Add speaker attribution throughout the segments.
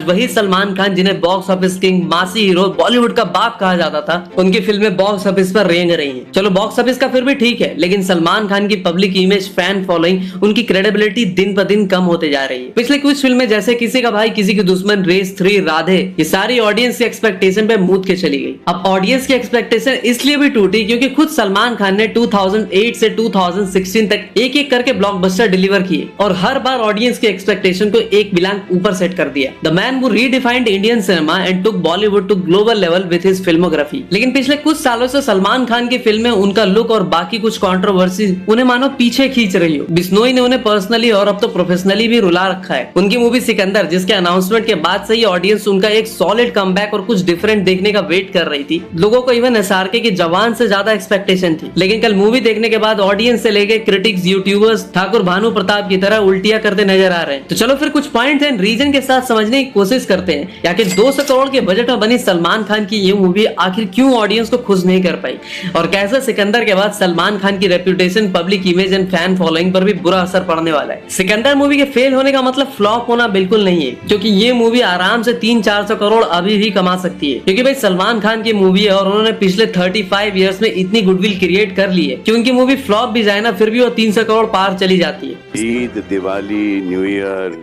Speaker 1: वही सलमान खान जिन्हें box office king, मासी हीरो, बॉलीवुड का बाप कहा जाता था, उनकी फिल्में बॉक्स ऑफिस पर रेंग रही हैं। चलो बॉक्स ऑफिस का फिर भी ठीक है, लेकिन सलमान खान की पब्लिक इमेज, फैन फॉलोइंग, उनकी क्रेडिबिलिटी दिन पर दिन कम होते जा रही है। पिछले कुछ फिल्में जैसे किसी का भाई किसी की दुश्मन, रेस 3, राधे, ये सारी ऑडियंस की एक्सपेक्टेशन पे मूद के चली गई। अब ऑडियंस की एक्सपेक्टेशन इसलिए भी टूटी क्योंकि खुद सलमान खान ने 2008 से 2016 तक एक एक करके ब्लॉकबस्टर डिलीवर किए और हर बार ऑडियंस की एक्सपेक्टेशन को एक बिलांक ऊपर सेट कर दिया। The man who redefined Indian cinema and took Bollywood to global level with his filmography। लेकिन पिछले कुछ सालों से सलमान खान की फिल्में, उनका लुक और बाकी कुछ कंट्रोवर्सी उन्हें मानो पीछे खींच रही हो। बिश्नोई ने उन्हें पर्सनली और अब तो प्रोफेशनली भी रुला रखा है। उनकी मूवी सिकंदर, जिसके अनाउंसमेंट के बाद से ही ऑडियंस उनका एक सॉलिड कमबैक और कुछ डिफरेंट देखने का वेट कर रही थी। लोगों को इवन एसआरके की जवान से ज्यादा एक्सपेक्टेशन थी, लेकिन कल मूवी देखने के बाद ऑडियंस से लेके क्रिटिक्स, यूट्यूबर्स ठाकुर भानु प्रताप की तरह उल्टियां करते नजर आ रहे हैं। तो चलो फिर कुछ पॉइंट एंड रीजन के साथ समझने की कोशिश करते हैं या कि 200 करोड़ के बजट में बनी सलमान खान की ये मूवी आखिर क्यों ऑडियंस को खुश नहीं कर पाई और कैसे सिकंदर के बाद सलमान खान की reputation, public image and fan following पर भी बुरा असर पड़ने वाला है। सिकंदर मूवी के फेल होने का मतलब फ्लॉप होना बिल्कुल नहीं है, क्योंकि ये मूवी आराम से 300-400 करोड़ अभी भी कमा सकती है, क्योंकि भाई सलमान खान की मूवी है और उन्होंने पिछले 35 इयर्स में इतनी गुडविल क्रिएट कर ली है कि उनकी मूवी फ्लॉप भी जाए ना फिर भी वो 300 करोड़ पार चली जाती है।
Speaker 2: Eid, Diwali, new year,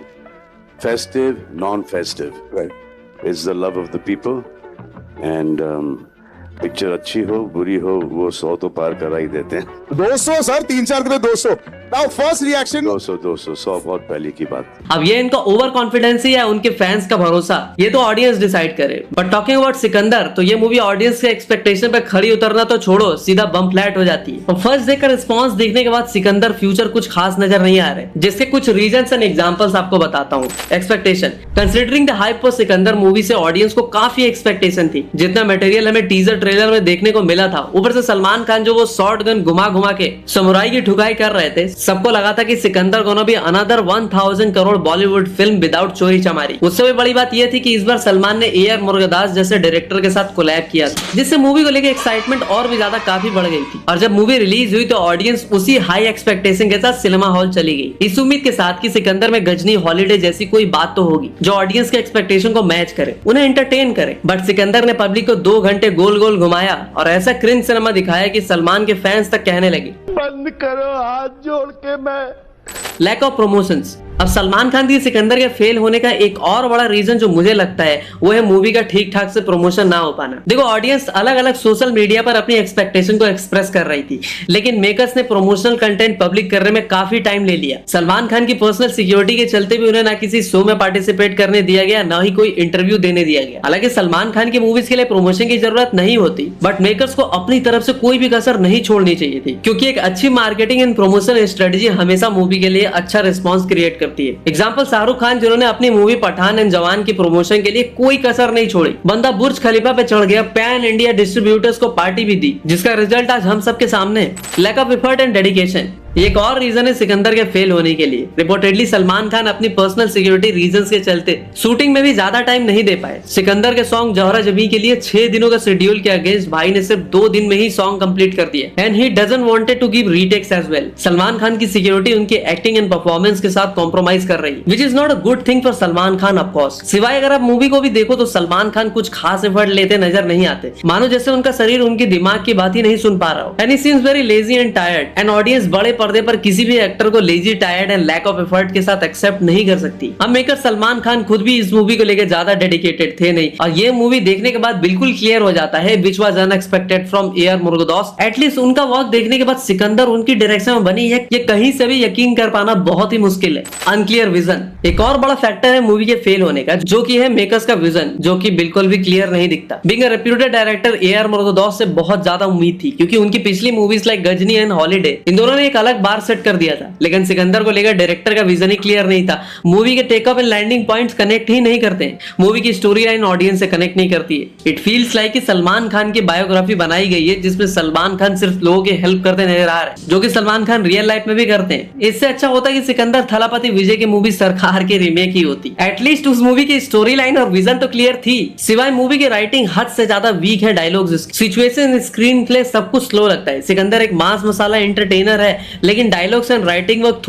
Speaker 2: festive, non-festive, right? It's the love of the people, and picture अच्छी हो बुरी हो वो 100 तो पार करा ही देते हैं।
Speaker 3: 200 सर, 3-4 के लिए 200। नाउ फर्स्ट रिएक्शन
Speaker 2: 200 100 बहुत पहले की बात।
Speaker 1: अब ये इनका ओवर कॉन्फिडेंस है या उनके फैंस का भरोसा, ये तो ऑडियंस डिसाइड करे। बट टॉकिंग अबाउट सिकंदर, तो ये मूवी ऑडियंस के एक्सपेक्टेशन पे खड़ी उतरना तो छोड़ो, सीधा बम फ्लैट हो जाती है। और फर्स्ट डे का रिस्पॉन्स देखने के बाद सिकंदर फ्यूचर कुछ खास नजर नहीं आ रहे, जिसके कुछ रीजंस एंड एग्जांपल्स आपको बताता हूँ। Expectation, considering the hype for Sikandar movie से ऑडियंस को काफी एक्सपेक्टेशन थी। जितना मटेरियल हमें टीजर ट्रेलर में देखने को मिला था, ऊपर से सलमान खान जो वो शॉर्ट गन घुमा घुमा के समुराई की ठुकाई कर रहे थे, सबको लगा था कि सिकंदर गोना भी another 1000 crore Bollywood film without चोरी चमारी। उससे भी बड़ी बात यह थी कि इस बार सलमान ने AR मुरुगदास जैसे डायरेक्टर के साथ कोलैब किया, जिससे मूवी को लेकर एक्साइटमेंट और भी ज्यादा काफी बढ़ गई थी। और जब मूवी रिलीज हुई तो ऑडियंस उसी हाई एक्सपेक्टेशन के साथ सिनेमा हॉल चली गई, इस उम्मीद के साथ कि सिकंदर में गजनी, हॉलीडे जैसी कोई बात तो होगी जो ऑडियंस के एक्सपेक्टेशन को मैच करे, उन्हें एंटरटेन करे। बट सिकंदर ने पब्लिक को 2 घंटे गोल गोल घुमाया और ऐसा क्रिंज सिनेमा दिखाया कि सलमान के फैंस तक कहने लगे,
Speaker 3: बंद करो हाथ जोड़ के मैं।
Speaker 1: Lack of promotions. अब सलमान खान की सिकंदर के फेल होने का एक और बड़ा रीजन जो मुझे लगता है वो है मूवी का ठीक ठाक से प्रमोशन ना हो पाना। देखो ऑडियंस अलग अलग सोशल मीडिया पर अपनी एक्सपेक्टेशन को एक्सप्रेस कर रही थी, लेकिन मेकर्स ने प्रमोशनल कंटेंट पब्लिक करने में काफी टाइम ले लिया। सलमान खान की पर्सनल सिक्योरिटी के चलते भी उन्हें ना किसी शो में पार्टिसिपेट करने दिया गया, ना ही कोई इंटरव्यू देने दिया गया। हालांकि सलमान खान की मूवीज के लिए प्रमोशन की जरूरत नहीं होती, बट मेकर्स को अपनी तरफ से कोई भी कसर नहीं छोड़नी चाहिए थी, क्योंकि एक अच्छी मार्केटिंग एंड प्रमोशन स्ट्रेटेजी हमेशा मूवी के लिए अच्छा रिस्पॉन्स क्रिएट करती है। एग्जाम्पल शाहरुख खान, जिन्होंने अपनी मूवी पठान एंड जवान की प्रमोशन के लिए कोई कसर नहीं छोड़ी। बंदा बुर्ज खलीफा पे चढ़ गया, पैन इंडिया डिस्ट्रीब्यूटर्स को पार्टी भी दी, जिसका रिजल्ट आज हम सबके सामने है। Lack of effort and dedication एक और रीजन है सिकंदर के फेल होने के लिए। रिपोर्टेडली सलमान खान अपनी पर्सनल सिक्योरिटी रीजंस के चलते शूटिंग में भी ज्यादा टाइम नहीं दे पाए। सिकंदर के सॉन्ग जौहरा जबी के लिए 6 दिनों का शेड्यूल के अगेंस्ट भाई ने सिर्फ 2 दिन में ही सॉन्ग कंप्लीट कर दिया, and he doesn't wanted to give retakes as well. Salman Khan की सिक्योरिटी उनकी एक्टिंग एंड परफॉर्मेंस के साथ कॉम्प्रोमाइज कर रही, which is not a good thing for Salman Khan of course. सिवाय अगर आप मूवी को भी देखो तो सलमान खान कुछ खास एफर्ट लेते नजर नहीं आते, मानो जैसे उनका शरीर उनके दिमाग की बात ही नहीं सुन पा रहा हो। And he seems very lazy and tired, and audience बड़े पर्दे पर किसी भी एक्टर को lazy, tired and lack of effort के साथ एक्सेप्ट नहीं कर सकती। अब मेकर सलमान खान खुद भी इस मूवी को लेकर ज्यादा डेडिकेटेड थे नहीं, और ये मूवी देखने के बाद बिल्कुल क्लियर हो जाता है which was unexpected from AR Murugadoss. At least उनका वर्क देखने के बाद सिकंदर उनकी डायरेक्शन में बनी है, ये कहीं से भी यकीन कर पाना बहुत ही मुश्किल है। अनक्लियर विजन एक और बड़ा फैक्टर है मूवी के फेल होने का, जो कि है मेकर्स का विजन, जो कि बिल्कुल भी क्लियर नहीं दिखता। Being a reputed director AR Murugadoss से बहुत ज्यादा उम्मीद थी, क्योंकि उनकी पिछली movies like Ghajini and Holiday, इन दोनों ने एक अलग बार सेट कर दिया था। लेकिन सिकंदर को लेकर डायरेक्टर का विजन ही क्लियर नहीं था। मूवी के take off and landing points connect ही नहीं करते हैं, मूवी की स्टोरी लाइन ऑडियंस से कनेक्ट नहीं करती है। इट फील्स लाइक कि सलमान खान की बायोग्राफी बनाई गई है, जिसमें सलमान खान सिर्फ लोगों की हेल्प करते नजर आ रहे हैं, जो कि सलमान खान रियल लाइफ में भी करते हैं। इससे अच्छा होता कि सिकंदर थलापति विजय की मूवी सरकार की रीमेक ही होती। एटलीस्ट उस मूवी की स्टोरी लाइन और विजन तो क्लियर थी। सिवाय मूवी की राइटिंग हद से ज्यादा वीक है, डायलॉग्स, सिचुएशन, स्क्रीन प्ले सब कुछ स्लो लगता है। सिकंदर एक मास मसाला एंटरटेनर है, लेकिन डायलॉग्स एंड राइटिंग वर्क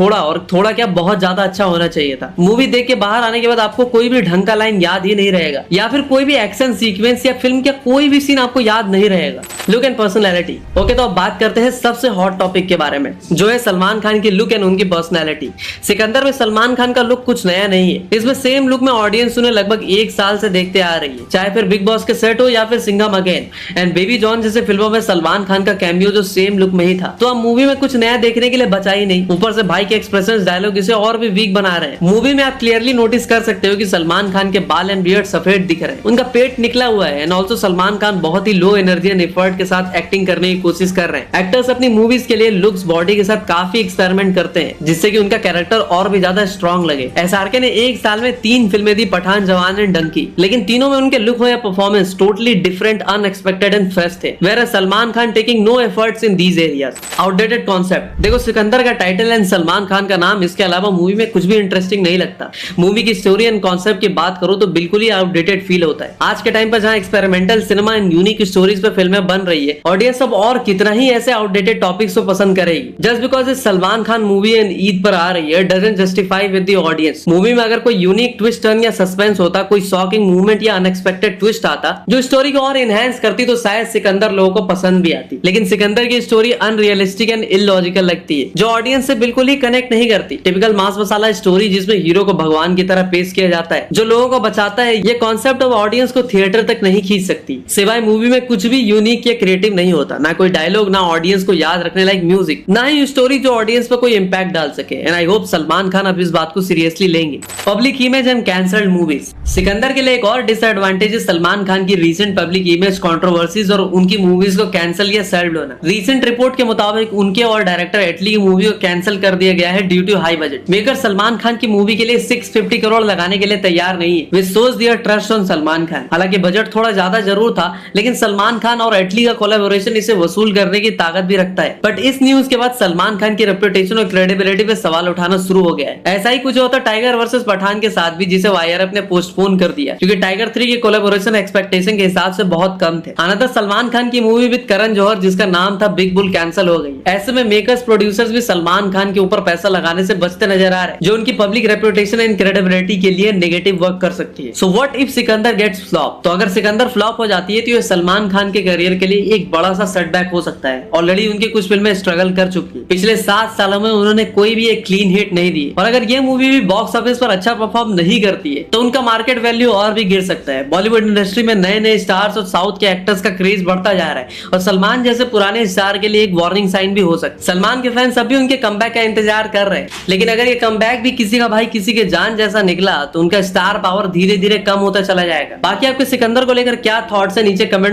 Speaker 1: थोड़ा क्या बहुत ज्यादा अच्छा होना चाहिए था। मूवी देख के बाहर आने के बाद आपको कोई भी ढंग का लाइन याद ही नहीं रहेगा, या फिर कोई भी एक्शन सीक्वेंस या फिल्म का कोई भी सीन आपको याद नहीं रहेगा। Look and personality. ओके, तो अब बात करते हैं सबसे हॉट टॉपिक के बारे में, जो है सलमान खान की लुक एंड उनकी पर्सनैलिटी। सिकंदर में सलमान खान का लुक कुछ नया नहीं है। इसमें सेम लुक में ऑडियंस उन्हें लगभग 1 साल से देखते आ रही है, चाहे फिर बिग बॉस के सेट हो या फिर Singham again and baby John जैसे फिल्मों में सलमान खान का कैमियो जो सेम लुक में ही था। तो अब मूवी में कुछ नया देखने के लिए बचा ही नहीं। ऊपर से भाई के एक्सप्रेशंस, डायलॉग इसे और भी वीक बना रहे हैं। मूवी में आप क्लियरली नोटिस कर सकते हो कि सलमान खान के बाल एंड बियर्ड सफेद दिख रहे हैं, उनका पेट निकला हुआ है एंड ऑल्सो सलमान खान बहुत ही लो एनर्जी एंड एफर्ट के साथ एक्टिंग करने की कोशिश कर रहे हैं। एक्टर्स अपनी मूवीज के लिए लुक्स, बॉडी के साथ काफी एक्सपेरिमेंट करते हैं, जिससे कि उनका कैरेक्टर और भी ज्यादा स्ट्रॉन्ग लगे। एसआरके ने 1 साल में 3 फिल्में दी, पठान, जवान एंड डंकी, लेकिन तीनों में उनके लुक हो या performance totally different, unexpected and fresh थे। Whereas Salman Khan taking no efforts in these areas. Outdated concept. देखो, सिकंदर का टाइटल एंड सलमान खान का नाम, इसके अलावा मूवी में कुछ भी इंटरेस्टिंग नहीं लगता। मूवी की स्टोरी एंड कॉन्सेप्ट की बात करो तो बिल्कुल ही आउटडेटेड फील होता है। आज के टाइम पर जहां experimental cinema and unique stories पे फिल्में बन रही है, ऑडियंस अब और कितना ही ऐसे आउटडेटेड टॉपिक्स को पसंद करेगी। जस्ट बिकॉज इस सलमान खान मूवी एंड ईद पर आ रही है doesn't justify with the audience. Movie में अगर कोई यूनिक ट्विस्ट, टर्न या सस्पेंस होता, कोई शॉकिंग मूवमेंट या अनएक्सपेक्टेड ट्विस्ट आता जो स्टोरी को और एनहांस करती, तो शायद सिकंदर लोगों को पसंद भी आती। लेकिन सिकंदर की स्टोरी अनरियलिस्टिक एंड इलॉजिकल लगती है, जो ऑडियंस से बिल्कुल ही कनेक्ट नहीं करती। टिपिकल मास मसाला स्टोरी जिसमें हीरो को भगवान की तरह पेश किया जाता है, जो लोगों को बचाता है, ये कॉन्सेप्ट अब ऑडियंस को थिएटर तक नहीं खींच सकती। सिवाय मूवी में कुछ भी यूनिक या क्रिएटिव नहीं होता, ना कोई डायलॉग, ना ऑडियंस को याद रखने लायक म्यूजिक, ना ही स्टोरी जो ऑडियंस पर कोई इंपैक्ट डाल सके। And I hope Salman Khan अब इस बात को सीरियसली लेंगे। Public image and cancelled movies. Sikandar के लिए एक और डिसएडवांटेज है सलमान खान की रीसेंट पब्लिक इमेज कंट्रोवर्सीज और उनकी मूवीज को कैंसिल या सेल्ड होना। रीसेंट रिपोर्ट के मुताबिक उनके और डायरेक्टर एटली की मूवी को कैंसिल कर दिया गया है due to high budget. Maker Salman Khan की मूवी के लिए 650 करोड़ लगाने के लिए तैयार नहीं है, which shows their trust on Salman Khan. हालांकि बजट थोड़ा ज्यादा जरूर था, लेकिन सलमान खान और एटली का कोलैबोरेशन इसे वसूल करने की ताकत भी रखता है। बट इस न्यूज के बाद सलमान खान की रेपुटेशन और क्रेडिबिलिटी पे सवाल उठाना शुरू हो गया है। ऐसा ही कुछ होता टाइगर वर्सेस पठान के साथ भी, जिसे वाईआरएफ ने पोस्टपोन कर दिया क्योंकि टाइगर 3 के कोलैबोरेशन एक्सपेक्टेशन के हिसाब से बहुत कम थे। अनदर सलमान खान की मूवी विद करण जौहर जिसका नाम था बिग बुल कैंसिल हो गई। ऐसे में मेकर्स, प्रोड्यूसर्स भी सलमान खान के ऊपर पैसा लगाने से बचते नजर आ रहे हैं, जो उनकी पब्लिक रेपुटेशन एंड क्रेडिबिलिटी के लिए नेगेटिव वर्क कर सकती है। So what if Sikandar gets flop? तो अगर सिकंदर फ्लॉप हो जाती है तो ये सलमान खान के करियर के लिए एक बड़ा सा सेटबैक हो सकता है। ऑलरेडी उनकी कुछ फिल्में स्ट्रगल कर चुकी है। पिछले 7 सालों में उन्होंने कोई भी एक क्लीन हिट नहीं दी, और अगर ये मूवी भी बॉक्स ऑफिस पर अच्छा परफॉर्म नहीं करती है तो उनका मार्केट वैल्यू और भी गिर सकता है। बॉलीवुड इंडस्ट्री में नए नए स्टार्स और साउथ के एक्टर्स का क्रेज बढ़ता जा रहा है, और सलमान जैसे पुराने स्टार के लिए एक वार्निंग साइन भी हो सकता है। सलमान के फैंस अभी उनके कमबैक का इंतजार कर रहे हैं, लेकिन अगर ये कमबैक भी किसी का भाई किसी के जान जैसा निकला तो उनका स्टार पावर धीरे धीरे कम होता चला जाएगा। बाकी आपके सिकंदर को लेकर क्या थॉट्स है नीचे कमेंट